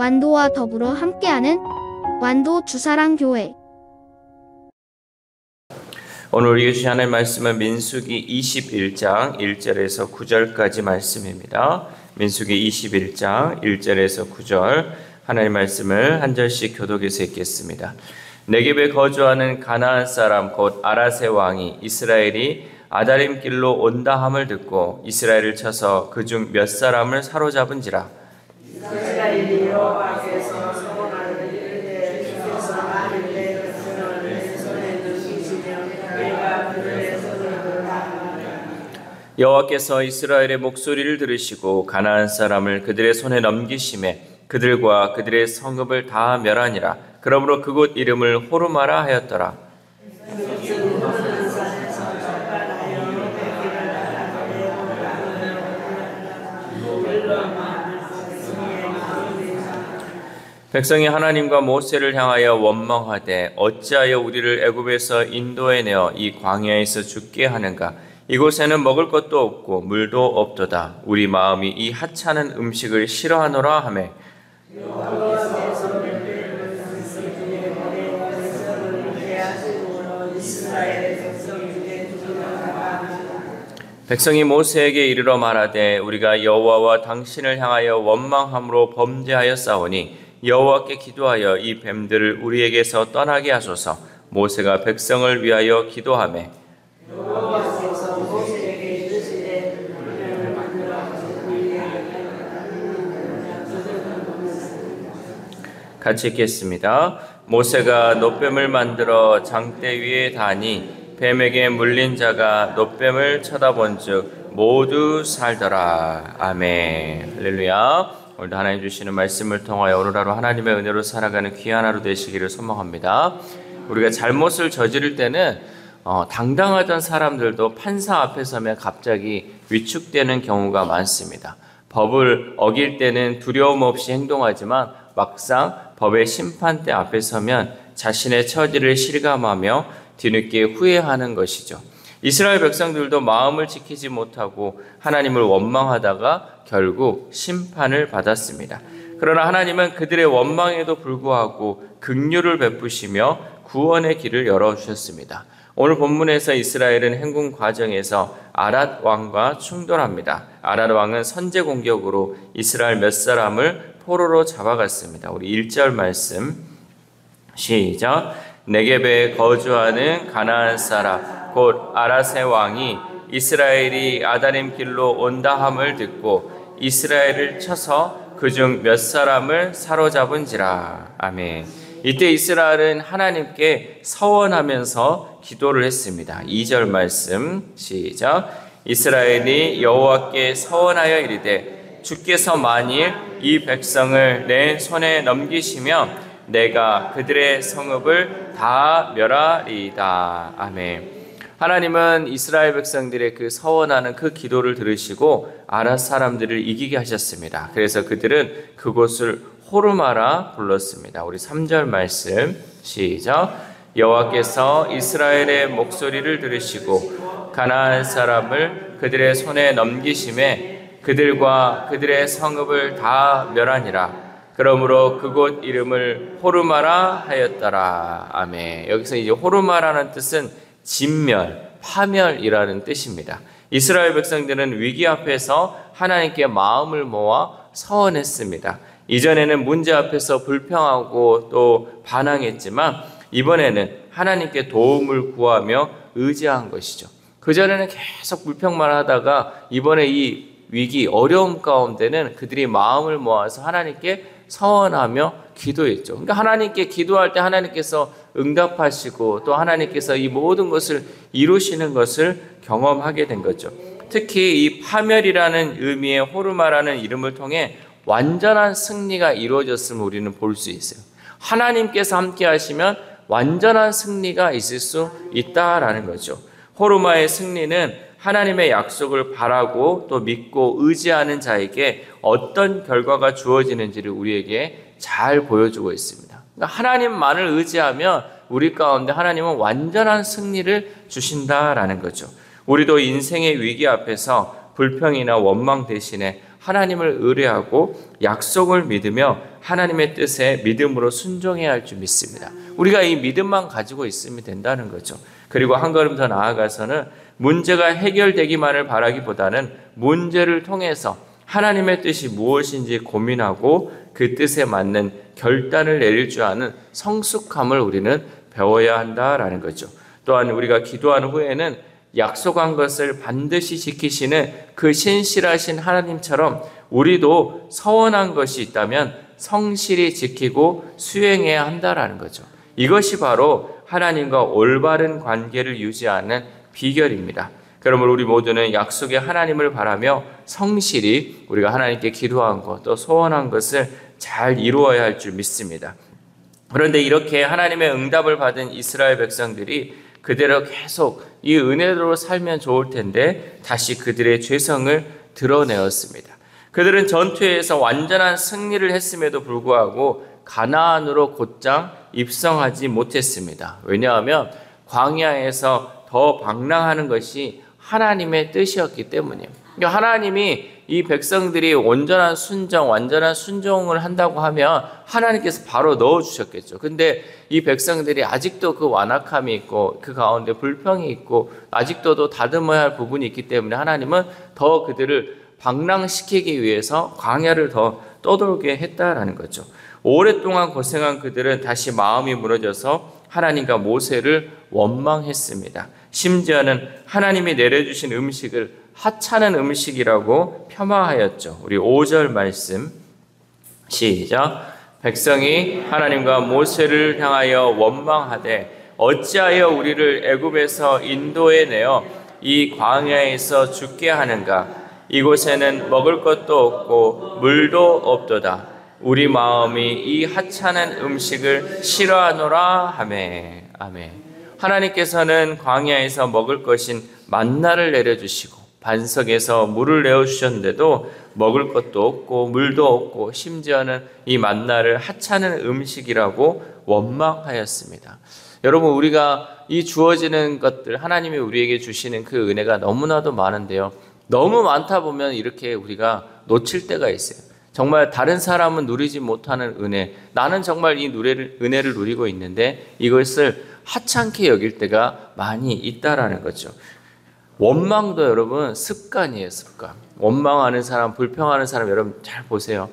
완도와 더불어 함께하는 완도 주사랑교회. 오늘 우리에게 주신 하나님의 말씀은 민수기 21장 1절에서 9절까지 말씀입니다. 민수기 21장 1절에서 9절 하나님의 말씀을 한 절씩 교독해서 읽겠습니다. 네겝에 거주하는 가나안 사람 곧 아랏의 왕이 이스라엘이 아다림 길로 온다 함을 듣고 이스라엘을 쳐서 그중 몇 사람을 사로잡은지라. 이스라엘이 여호와께서 서원하는 일에 주께서 나를 내 백성을 내 손에 넣으시며 내가 그들의 손을 다 여호와께서 이스라엘의 목소리를 들으시고 가나안 사람을 그들의 손에 넘기심에 그들과 그들의 성읍을 다 멸하니라. 그러므로 그곳 이름을 호르마라 하였더라. 백성이 하나님과 모세를 향하여 원망하되 어찌하여 우리를 애굽에서 인도해내어 이 광야에서 죽게 하는가? 이곳에는 먹을 것도 없고 물도 없도다. 우리 마음이 이 하찮은 음식을 싫어하노라 하매 백성이 모세에게 이르러 말하되 우리가 여호와와 당신을 향하여 원망함으로 범죄하였사오니 여호와께 기도하여 이 뱀들을 우리에게서 떠나게 하소서. 모세가 백성을 위하여 기도하매 여호와께서 모세에게 이르시되 뱀을 만들어 같이 읽겠습니다. 모세가 놋뱀을 만들어 장대 위에 다니 뱀에게 물린 자가 놋뱀을 쳐다본즉 모두 살더라. 아멘. 할렐루야. 오늘도 하나님 주시는 말씀을 통하여 오늘 하루 하나님의 은혜로 살아가는 귀한 하루 되시기를 소망합니다. 우리가 잘못을 저지를 때는 당당하던 사람들도 판사 앞에 서면 갑자기 위축되는 경우가 많습니다. 법을 어길 때는 두려움 없이 행동하지만 막상 법의 심판대 앞에 서면 자신의 처지를 실감하며 뒤늦게 후회하는 것이죠. 이스라엘 백성들도 마음을 지키지 못하고 하나님을 원망하다가 결국 심판을 받았습니다. 그러나 하나님은 그들의 원망에도 불구하고 긍휼을 베푸시며 구원의 길을 열어주셨습니다. 오늘 본문에서 이스라엘은 행군 과정에서 아랏 왕과 충돌합니다. 아랏 왕은 선제 공격으로 이스라엘 몇 사람을 포로로 잡아갔습니다. 우리 1절 말씀 시작. 네겝에 거주하는 가나안 사람 곧 아랏의 왕이 이스라엘이 아다림 길로 온다 함을 듣고 이스라엘을 쳐서 그중 몇 사람을 사로잡은지라. 아멘. 이때 이스라엘은 하나님께 서원하면서 기도를 했습니다. 2절 말씀 시작. 이스라엘이 여호와께 서원하여 이르되 주께서 만일 이 백성을 내 손에 넘기시면 내가 그들의 성읍을 다 멸하리이다. 아멘. 하나님은 이스라엘 백성들의 그 서원하는 그 기도를 들으시고 아랏 사람들을 이기게 하셨습니다. 그래서 그들은 그곳을 호르마라 불렀습니다. 우리 3절 말씀 시작. 여호와께서 이스라엘의 목소리를 들으시고 가나안 사람을 그들의 손에 넘기심에 그들과 그들의 성읍을 다 멸하니라. 그러므로 그곳 이름을 호르마라 하였더라. 아멘. 여기서 이제 호르마라는 뜻은 진멸, 파멸이라는 뜻입니다. 이스라엘 백성들은 위기 앞에서 하나님께 마음을 모아 서원했습니다. 이전에는 문제 앞에서 불평하고 또 반항했지만 이번에는 하나님께 도움을 구하며 의지한 것이죠. 그전에는 계속 불평만 하다가 이번에 이 위기, 어려움 가운데는 그들이 마음을 모아서 하나님께 서원하며 기도했죠. 그러니까 하나님께 기도할 때 하나님께서 응답하시고 또 하나님께서 이 모든 것을 이루시는 것을 경험하게 된 거죠. 특히 이 파멸이라는 의미의 호르마라는 이름을 통해 완전한 승리가 이루어졌음을 우리는 볼 수 있어요. 하나님께서 함께 하시면 완전한 승리가 있을 수 있다라는 거죠. 호르마의 승리는 하나님의 약속을 바라고 또 믿고 의지하는 자에게 어떤 결과가 주어지는지를 우리에게 잘 보여주고 있습니다. 그러니까 하나님만을 의지하면 우리 가운데 하나님은 완전한 승리를 주신다라는 거죠. 우리도 인생의 위기 앞에서 불평이나 원망 대신에 하나님을 의뢰하고 약속을 믿으며 하나님의 뜻에 믿음으로 순종해야 할 줄 믿습니다. 우리가 이 믿음만 가지고 있으면 된다는 거죠. 그리고 한 걸음 더 나아가서는 문제가 해결되기만을 바라기보다는 문제를 통해서 하나님의 뜻이 무엇인지 고민하고 그 뜻에 맞는 결단을 내릴 줄 아는 성숙함을 우리는 배워야 한다라는 거죠. 또한 우리가 기도한 후에는 약속한 것을 반드시 지키시는 그 신실하신 하나님처럼 우리도 서원한 것이 있다면 성실히 지키고 수행해야 한다라는 거죠. 이것이 바로 하나님과 올바른 관계를 유지하는 비결입니다. 그러므로 우리 모두는 약속의 하나님을 바라며 성실히 우리가 하나님께 기도한 것, 또 소원한 것을 잘 이루어야 할 줄 믿습니다. 그런데 이렇게 하나님의 응답을 받은 이스라엘 백성들이 그대로 계속 이 은혜로 살면 좋을 텐데 다시 그들의 죄성을 드러내었습니다. 그들은 전투에서 완전한 승리를 했음에도 불구하고 가나안으로 곧장 입성하지 못했습니다. 왜냐하면 광야에서 더 방랑하는 것이 하나님의 뜻이었기 때문이에요. 그러니까 하나님이 이 백성들이 온전한 순정, 완전한 순종을 한다고 하면 하나님께서 바로 넣어주셨겠죠. 근데 이 백성들이 아직도 그 완악함이 있고 그 가운데 불평이 있고 아직도 다듬어야 할 부분이 있기 때문에 하나님은 더 그들을 방랑시키기 위해서 광야를 더 떠돌게 했다라는 거죠. 오랫동안 고생한 그들은 다시 마음이 무너져서 하나님과 모세를 원망했습니다. 심지어는 하나님이 내려주신 음식을 하찮은 음식이라고 폄하하였죠. 우리 5절 말씀 시작. 백성이 하나님과 모세를 향하여 원망하되 어찌하여 우리를 애굽에서 인도해 내어 이 광야에서 죽게 하는가? 이곳에는 먹을 것도 없고 물도 없도다. 우리 마음이 이 하찮은 음식을 싫어하노라 하매. 아멘. 하나님께서는 광야에서 먹을 것인 만나를 내려주시고 반석에서 물을 내어주셨는데도 먹을 것도 없고 물도 없고 심지어는 이 만나를 하찮은 음식이라고 원망하였습니다. 여러분, 우리가 이 주어지는 것들, 하나님이 우리에게 주시는 그 은혜가 너무나도 많은데요, 너무 많다 보면 이렇게 우리가 놓칠 때가 있어요. 정말 다른 사람은 누리지 못하는 은혜, 나는 정말 이 은혜를 누리고 있는데 이것을 하찮게 여길 때가 많이 있다라는 거죠. 원망도 여러분 습관이에요, 습관. 원망하는 사람, 불평하는 사람 여러분 잘 보세요.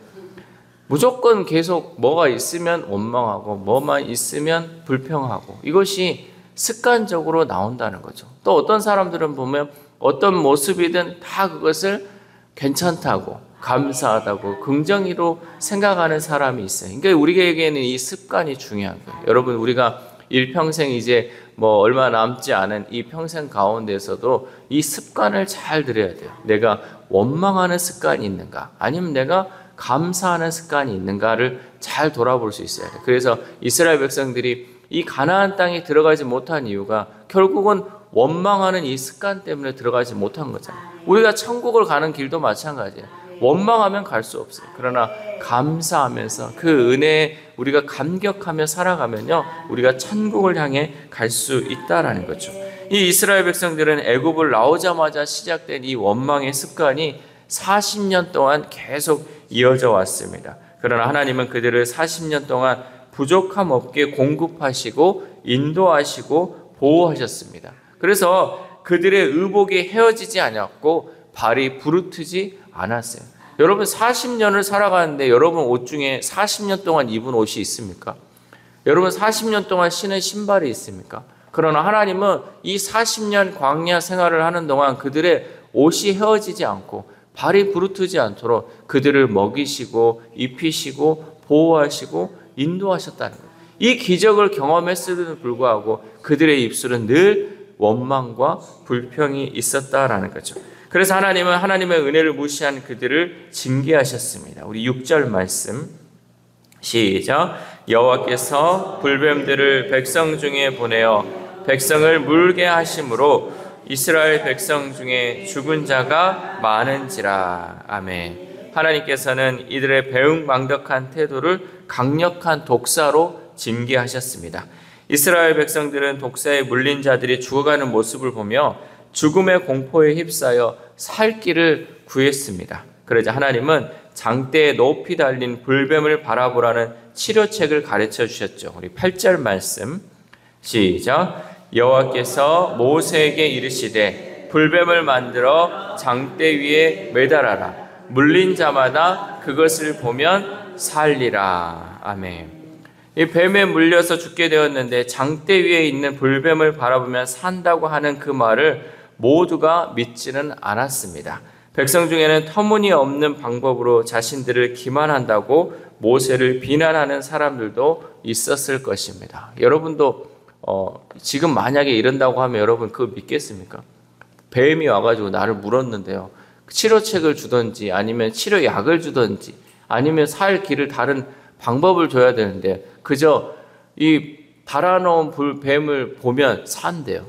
무조건 계속 뭐가 있으면 원망하고 뭐만 있으면 불평하고 이것이 습관적으로 나온다는 거죠. 또 어떤 사람들은 보면 어떤 모습이든 다 그것을 괜찮다고 감사하다고 긍정으로 생각하는 사람이 있어요. 그러니까 우리에게는 이 습관이 중요한 거예요. 여러분, 우리가 일평생 이제 뭐 얼마 남지 않은 이 평생 가운데서도 이 습관을 잘 들여야 돼요. 내가 원망하는 습관이 있는가, 아니면 내가 감사하는 습관이 있는가를 잘 돌아볼 수 있어야 돼요. 그래서 이스라엘 백성들이 이 가나안 땅에 들어가지 못한 이유가 결국은 원망하는 이 습관 때문에 들어가지 못한 거잖아요. 우리가 천국을 가는 길도 마찬가지예요. 원망하면 갈 수 없어요. 그러나 감사하면서 그 은혜에 우리가 감격하며 살아가면요, 우리가 천국을 향해 갈 수 있다라는 거죠. 이 이스라엘 백성들은 애굽을 나오자마자 시작된 이 원망의 습관이 40년 동안 계속 이어져 왔습니다. 그러나 하나님은 그들을 40년 동안 부족함 없게 공급하시고 인도하시고 보호하셨습니다. 그래서 그들의 의복이 헤어지지 않았고 발이 부르트지 않았어요. 여러분 40년을 살아가는데 여러분 옷 중에 40년 동안 입은 옷이 있습니까? 여러분 40년 동안 신은 신발이 있습니까? 그러나 하나님은 이 40년 광야 생활을 하는 동안 그들의 옷이 헤어지지 않고 발이 부르트지 않도록 그들을 먹이시고 입히시고 보호하시고 인도하셨다는 거예요. 이 기적을 경험했음에도 불구하고 그들의 입술은 늘 원망과 불평이 있었다라는 거죠. 그래서 하나님은 하나님의 은혜를 무시한 그들을 징계하셨습니다. 우리 6절 말씀 시작. 여호와께서 불뱀들을 백성 중에 보내어 백성을 물게 하심으로 이스라엘 백성 중에 죽은 자가 많은지라. 아멘. 하나님께서는 이들의 배은망덕한 태도를 강력한 독사로 징계하셨습니다. 이스라엘 백성들은 독사에 물린 자들이 죽어가는 모습을 보며 죽음의 공포에 휩싸여 살 길을 구했습니다. 그러자 하나님은 장대에 높이 달린 불뱀을 바라보라는 치료책을 가르쳐 주셨죠. 우리 8절 말씀 시작. 여호와께서 모세에게 이르시되 불뱀을 만들어 장대 위에 매달아라. 물린 자마다 그것을 보면 살리라. 아멘. 이 뱀에 물려서 죽게 되었는데 장대 위에 있는 불뱀을 바라보면 산다고 하는 그 말을 모두가 믿지는 않았습니다. 백성 중에는 터무니없는 방법으로 자신들을 기만한다고 모세를 비난하는 사람들도 있었을 것입니다. 여러분도 지금 만약에 이런다고 하면 여러분 그거 믿겠습니까? 뱀이 와가지고 나를 물었는데요. 치료책을 주든지 아니면 치료약을 주든지 아니면 살 길을 다른 방법을 줘야 되는데 그저 이 달아놓은 뱀을 보면 산대요.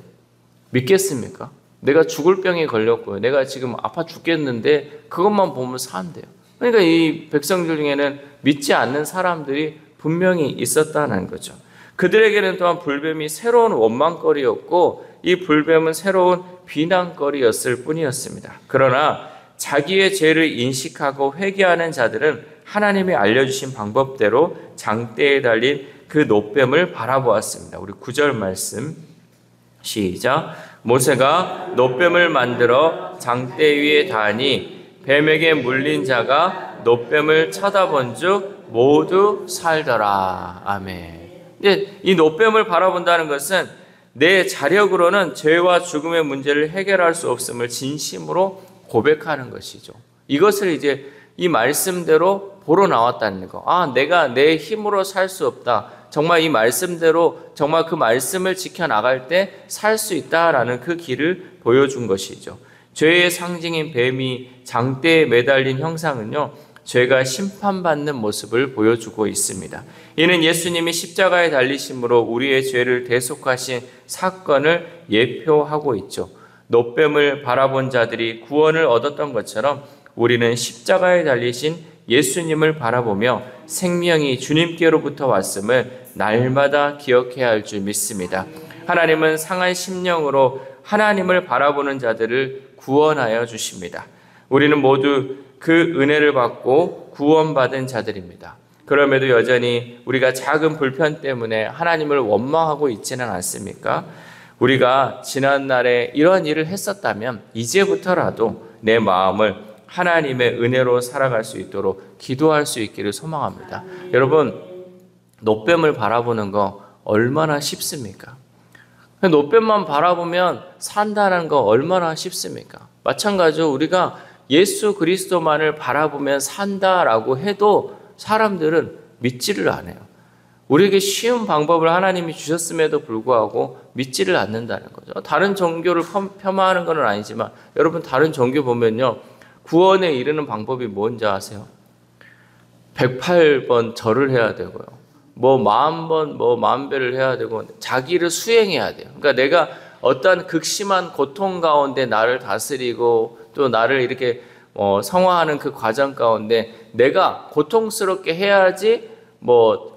믿겠습니까? 내가 죽을 병에 걸렸고요. 내가 지금 아파 죽겠는데 그것만 보면 산대요. 그러니까 이 백성들 중에는 믿지 않는 사람들이 분명히 있었다는 거죠. 그들에게는 또한 불뱀이 새로운 원망거리였고 이 불뱀은 새로운 비난거리였을 뿐이었습니다. 그러나 자기의 죄를 인식하고 회개하는 자들은 하나님이 알려주신 방법대로 장대에 달린 그 노뱀을 바라보았습니다. 우리 9절 말씀 시작. 모세가 노뱀을 만들어 장대 위에 다니 뱀에게 물린 자가 노뱀을 쳐다본즉 모두 살더라. 아멘. 이제 이 노뱀을 바라본다는 것은 내 자력으로는 죄와 죽음의 문제를 해결할 수 없음을 진심으로 고백하는 것이죠. 이것을 이제 이 말씀대로 보러 나왔다는 거. 내가 내 힘으로 살 수 없다. 정말 이 말씀대로 정말 그 말씀을 지켜나갈 때 살 수 있다라는 그 길을 보여준 것이죠. 죄의 상징인 뱀이 장대에 매달린 형상은요, 죄가 심판받는 모습을 보여주고 있습니다. 이는 예수님이 십자가에 달리심으로 우리의 죄를 대속하신 사건을 예표하고 있죠. 노뱀을 바라본 자들이 구원을 얻었던 것처럼 우리는 십자가에 달리신 예수님을 바라보며 생명이 주님께로부터 왔음을 날마다 기억해야 할 줄 믿습니다. 하나님은 상한 심령으로 하나님을 바라보는 자들을 구원하여 주십니다. 우리는 모두 그 은혜를 받고 구원받은 자들입니다. 그럼에도 여전히 우리가 작은 불편 때문에 하나님을 원망하고 있지는 않습니까? 우리가 지난날에 이러한 일을 했었다면 이제부터라도 내 마음을 하나님의 은혜로 살아갈 수 있도록 기도할 수 있기를 소망합니다. 여러분, 노뱀을 바라보는 거 얼마나 쉽습니까? 노뱀만 바라보면 산다는 거 얼마나 쉽습니까? 마찬가지로 우리가 예수 그리스도만을 바라보면 산다라고 해도 사람들은 믿지를 않아요. 우리에게 쉬운 방법을 하나님이 주셨음에도 불구하고 믿지를 않는다는 거죠. 다른 종교를 폄하하는 건 아니지만 여러분 다른 종교 보면요. 구원에 이르는 방법이 뭔지 아세요? 108번 절을 해야 되고요. 10,000번, 10,000배를 해야 되고 자기를 수행해야 돼요. 그러니까 내가 어떤 극심한 고통 가운데 나를 다스리고 또 나를 이렇게 성화하는 그 과정 가운데 내가 고통스럽게 해야지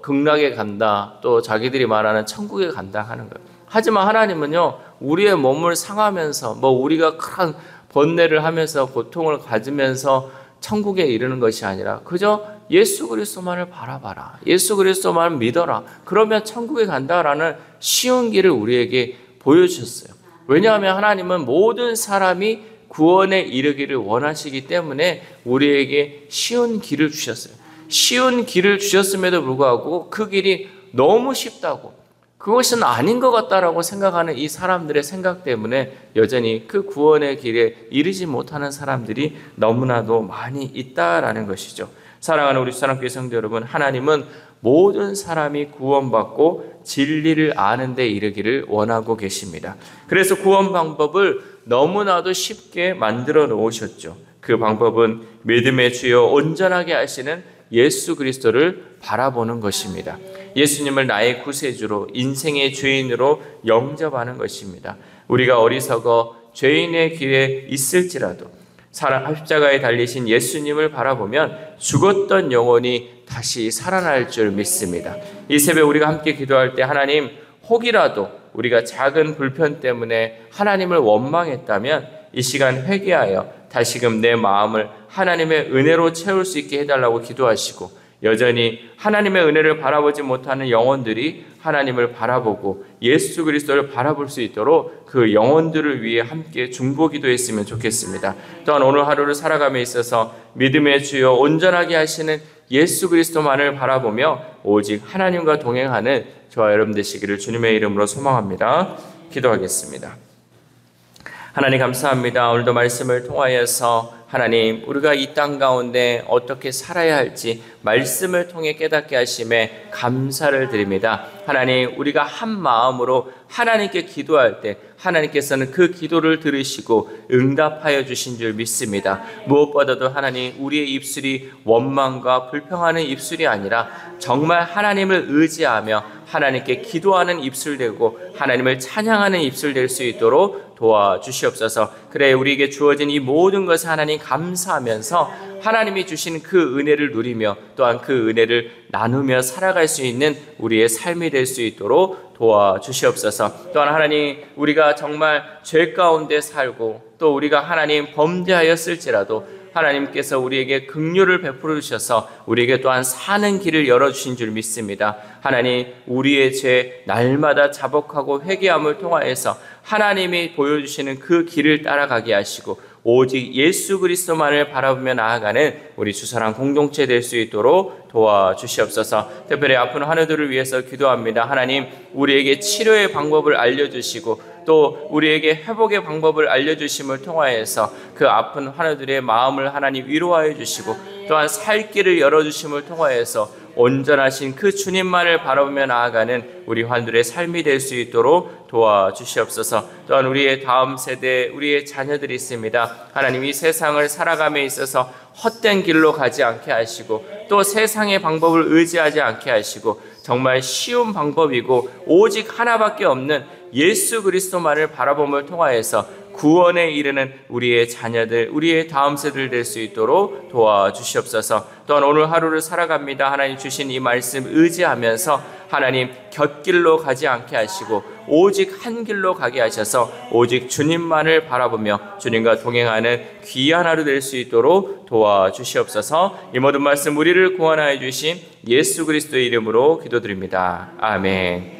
극락에 간다, 또 자기들이 말하는 천국에 간다 하는 거예요. 하지만 하나님은요, 우리의 몸을 상하면서 우리가 큰 번뇌를 하면서 고통을 가지면서 천국에 이르는 것이 아니라 그저 예수 그리스도만을 바라봐라. 예수 그리스도만을 믿어라. 그러면 천국에 간다라는 쉬운 길을 우리에게 보여주셨어요. 왜냐하면 하나님은 모든 사람이 구원에 이르기를 원하시기 때문에 우리에게 쉬운 길을 주셨어요. 쉬운 길을 주셨음에도 불구하고 그 길이 너무 쉽다고, 그것은 아닌 것 같다라고 생각하는 이 사람들의 생각 때문에 여전히 그 구원의 길에 이르지 못하는 사람들이 너무나도 많이 있다라는 것이죠. 사랑하는 우리 사랑교회 성도 여러분, 하나님은 모든 사람이 구원받고 진리를 아는 데 이르기를 원하고 계십니다. 그래서 구원 방법을 너무나도 쉽게 만들어 놓으셨죠. 그 방법은 믿음의 주요 온전하게 하시는 예수 그리스도를 바라보는 것입니다. 예수님을 나의 구세주로, 인생의 죄인으로 영접하는 것입니다. 우리가 어리석어 죄인의 길에 있을지라도 십자가에 달리신 예수님을 바라보면 죽었던 영혼이 다시 살아날 줄 믿습니다. 이 새벽 우리가 함께 기도할 때 하나님, 혹이라도 우리가 작은 불편 때문에 하나님을 원망했다면 이 시간 회개하여 다시금 내 마음을 하나님의 은혜로 채울 수 있게 해달라고 기도하시고, 여전히 하나님의 은혜를 바라보지 못하는 영혼들이 하나님을 바라보고 예수 그리스도를 바라볼 수 있도록 그 영혼들을 위해 함께 중보기도했으면 좋겠습니다. 또한 오늘 하루를 살아감에 있어서 믿음의 주여 온전하게 하시는 예수 그리스도만을 바라보며 오직 하나님과 동행하는 저와 여러분 되시기를 주님의 이름으로 소망합니다. 기도하겠습니다. 하나님 감사합니다. 오늘도 말씀을 통하여서 하나님, 우리가 이 땅 가운데 어떻게 살아야 할지 말씀을 통해 깨닫게 하심에 감사를 드립니다. 하나님, 우리가 한 마음으로 하나님께 기도할 때 하나님께서는 그 기도를 들으시고 응답하여 주신 줄 믿습니다. 무엇보다도 하나님, 우리의 입술이 원망과 불평하는 입술이 아니라 정말 하나님을 의지하며 하나님께 기도하는 입술 되고 하나님을 찬양하는 입술 될 수 있도록 도와주시옵소서. 그래, 우리에게 주어진 이 모든 것을 하나님 감사하면서 하나님이 주신 그 은혜를 누리며 또한 그 은혜를 나누며 살아갈 수 있는 우리의 삶이 될 수 있도록 도와주시옵소서. 또한 하나님, 우리가 정말 죄 가운데 살고 또 우리가 하나님 범죄하였을지라도 하나님께서 우리에게 긍휼을 베풀어 주셔서 우리에게 또한 사는 길을 열어주신 줄 믿습니다. 하나님, 우리의 죄 날마다 자복하고 회개함을 통하여서 하나님이 보여주시는 그 길을 따라가게 하시고 오직 예수 그리스도만을 바라보며 나아가는 우리 주사랑 공동체 될 수 있도록 도와주시옵소서. 특별히 아픈 환우들을 위해서 기도합니다. 하나님, 우리에게 치료의 방법을 알려주시고 또 우리에게 회복의 방법을 알려주심을 통하여서 그 아픈 환우들의 마음을 하나님 위로하여 주시고 또한 살 길을 열어주심을 통하여서 온전하신 그 주님만을 바라보며 나아가는 우리 환우들의 삶이 될 수 있도록 도와주시옵소서. 또한 우리의 다음 세대, 우리의 자녀들이 있습니다. 하나님, 이 세상을 살아감에 있어서 헛된 길로 가지 않게 하시고 또 세상의 방법을 의지하지 않게 하시고 정말 쉬운 방법이고 오직 하나밖에 없는 예수 그리스도만을 바라봄을 통하여서 구원에 이르는 우리의 자녀들, 우리의 다음 세대들 될 수 있도록 도와주시옵소서. 또한 오늘 하루를 살아갑니다. 하나님 주신 이 말씀 의지하면서 하나님 곁길로 가지 않게 하시고 오직 한 길로 가게 하셔서 오직 주님만을 바라보며 주님과 동행하는 귀한 하루 될 수 있도록 도와주시옵소서. 이 모든 말씀 우리를 구원하여 주신 예수 그리스도의 이름으로 기도드립니다. 아멘.